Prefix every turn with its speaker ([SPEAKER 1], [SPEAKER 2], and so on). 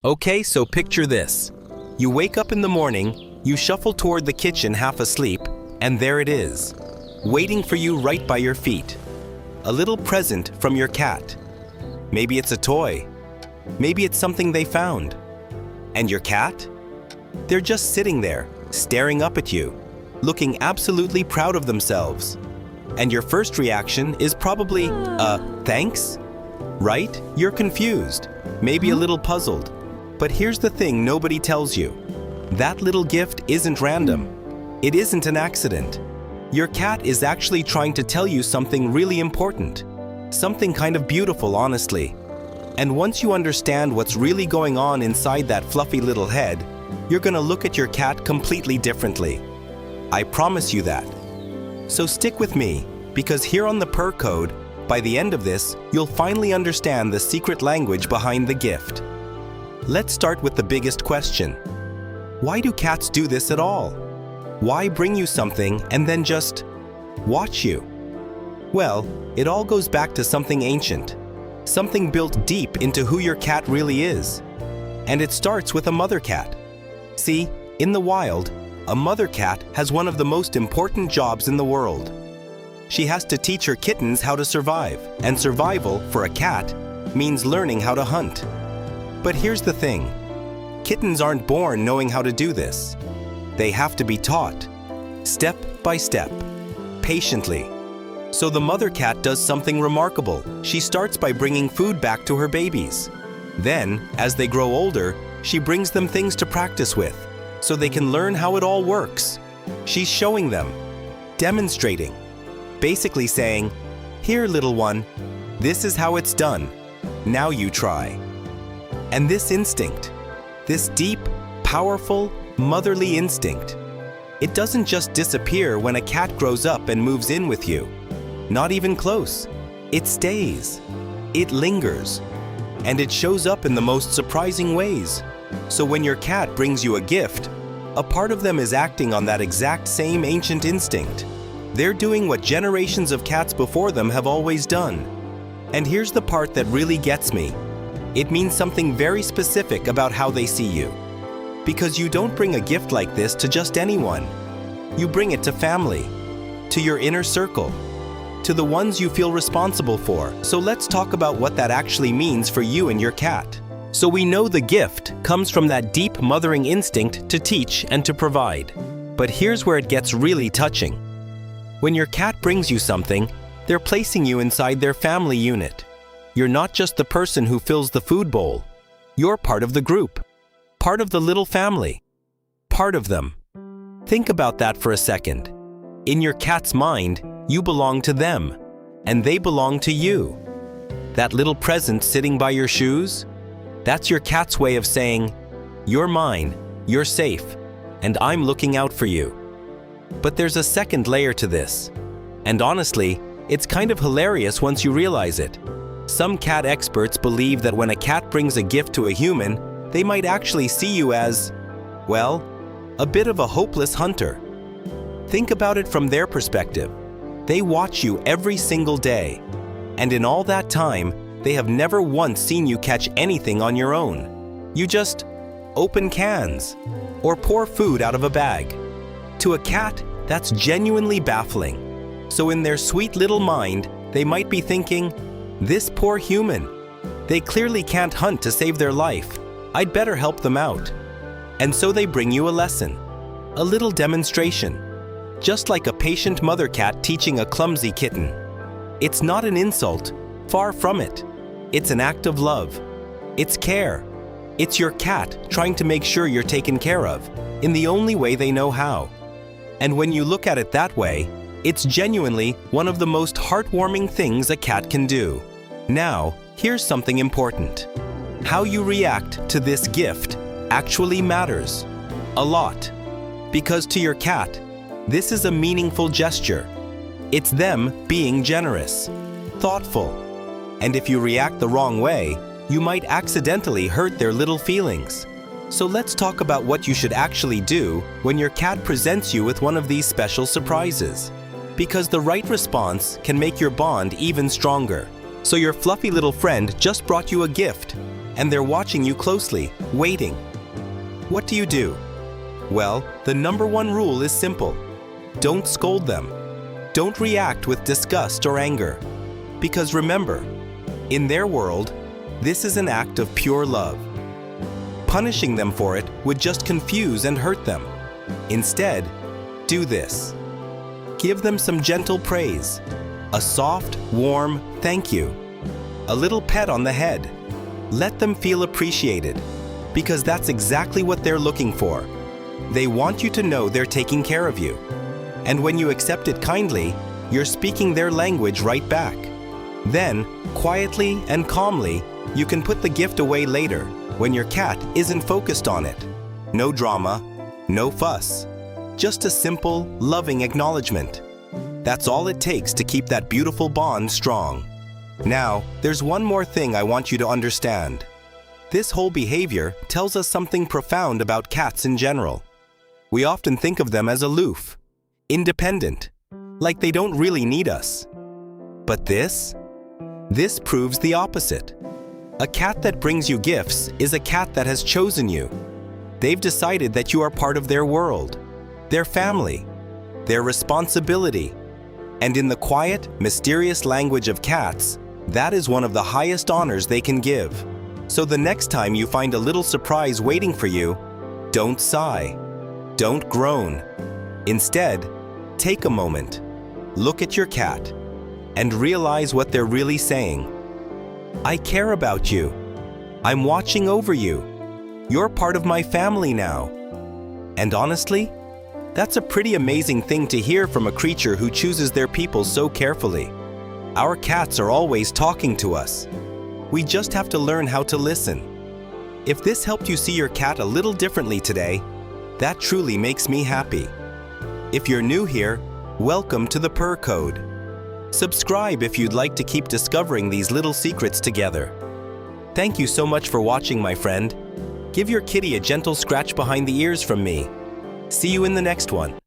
[SPEAKER 1] Okay, so picture this. You wake up in the morning, you shuffle toward the kitchen half asleep, and there it is, waiting for you right by your feet. A little present from your cat. Maybe it's a toy. Maybe it's something they found. And your cat? They're just sitting there, staring up at you, looking absolutely proud of themselves. And your first reaction is probably, thanks? Right? You're confused, maybe a little puzzled. But here's the thing nobody tells you. That little gift isn't random. It isn't an accident. Your cat is actually trying to tell you something really important. Something kind of beautiful, honestly. And once you understand what's really going on inside that fluffy little head, you're gonna look at your cat completely differently. I promise you that. So stick with me, because here on the Purr Code, by the end of this, you'll finally understand the secret language behind the gift. Let's start with the biggest question. Why do cats do this at all? Why bring you something and then just watch you? Well, it all goes back to something ancient, something built deep into who your cat really is. And it starts with a mother cat. See, in the wild, a mother cat has one of the most important jobs in the world. She has to teach her kittens how to survive, and survival, for a cat, means learning how to hunt. But here's the thing. Kittens aren't born knowing how to do this. They have to be taught, step by step, patiently. So the mother cat does something remarkable. She starts by bringing food back to her babies. Then, as they grow older, she brings them things to practice with, so they can learn how it all works. She's showing them, demonstrating, basically saying, "Here, little one, this is how it's done. Now you try." And this instinct, this deep, powerful, motherly instinct, it doesn't just disappear when a cat grows up and moves in with you. Not even close. It stays. It lingers. And it shows up in the most surprising ways. So when your cat brings you a gift, a part of them is acting on that exact same ancient instinct. They're doing what generations of cats before them have always done. And here's the part that really gets me. It means something very specific about how they see you. Because you don't bring a gift like this to just anyone. You bring it to family, to your inner circle, to the ones you feel responsible for. So let's talk about what that actually means for you and your cat. So we know the gift comes from that deep mothering instinct to teach and to provide. But here's where it gets really touching. When your cat brings you something, they're placing you inside their family unit. You're not just the person who fills the food bowl. You're part of the group, part of the little family, part of them. Think about that for a second. In your cat's mind, you belong to them, and they belong to you. That little present sitting by your shoes, that's your cat's way of saying, "You're mine, you're safe, and I'm looking out for you." But there's a second layer to this. And honestly, it's kind of hilarious once you realize it. Some cat experts believe that when a cat brings a gift to a human, they might actually see you as, well, a bit of a hopeless hunter. Think about it from their perspective. They watch you every single day, and in all that time, they have never once seen you catch anything on your own. You just open cans or pour food out of a bag. To a cat, that's genuinely baffling. So in their sweet little mind, they might be thinking, "This poor human. They clearly can't hunt to save their life. I'd better help them out." And so they bring you a lesson, a little demonstration, just like a patient mother cat teaching a clumsy kitten. It's not an insult, far from it. It's an act of love. It's care. It's your cat trying to make sure you're taken care of, in the only way they know how. And when you look at it that way, it's genuinely one of the most heartwarming things a cat can do. Now, here's something important. How you react to this gift actually matters a lot. Because to your cat, this is a meaningful gesture. It's them being generous, thoughtful. And if you react the wrong way, you might accidentally hurt their little feelings. So let's talk about what you should actually do when your cat presents you with one of these special surprises. Because the right response can make your bond even stronger. So your fluffy little friend just brought you a gift. and they're watching you closely, waiting. What do? Well, the number one rule is simple. Don't scold them. Don't react with disgust or anger. Because remember, in their world, this is an act of pure love. Punishing them for it would just confuse and hurt them. Instead, do this. Give them some gentle praise, a soft, warm thank you, a little pet on the head. Let them feel appreciated, because that's exactly what they're looking for. They want you to know they're taking care of you. And when you accept it kindly, you're speaking their language right back. Then, quietly and calmly, you can put the gift away later when your cat isn't focused on it. No drama, no fuss. Just a simple, loving acknowledgement. That's all it takes to keep that beautiful bond strong. Now, there's one more thing I want you to understand. This whole behavior tells us something profound about cats in general. We often think of them as aloof, independent, like they don't really need us. But this proves the opposite. A cat that brings you gifts is a cat that has chosen you. They've decided that you are part of their world, their family, their responsibility. And in the quiet, mysterious language of cats, that is one of the highest honors they can give. So the next time you find a little surprise waiting for you, don't sigh, don't groan. Instead, take a moment, look at your cat, and realize what they're really saying. I care about you. I'm watching over you. You're part of my family now. And honestly, that's a pretty amazing thing to hear from a creature who chooses their people so carefully. Our cats are always talking to us. We just have to learn how to listen. If this helped you see your cat a little differently today, that truly makes me happy. If you're new here, welcome to the Purr Code. Subscribe if you'd like to keep discovering these little secrets together. Thank you so much for watching, my friend. Give your kitty a gentle scratch behind the ears from me. See you in the next one.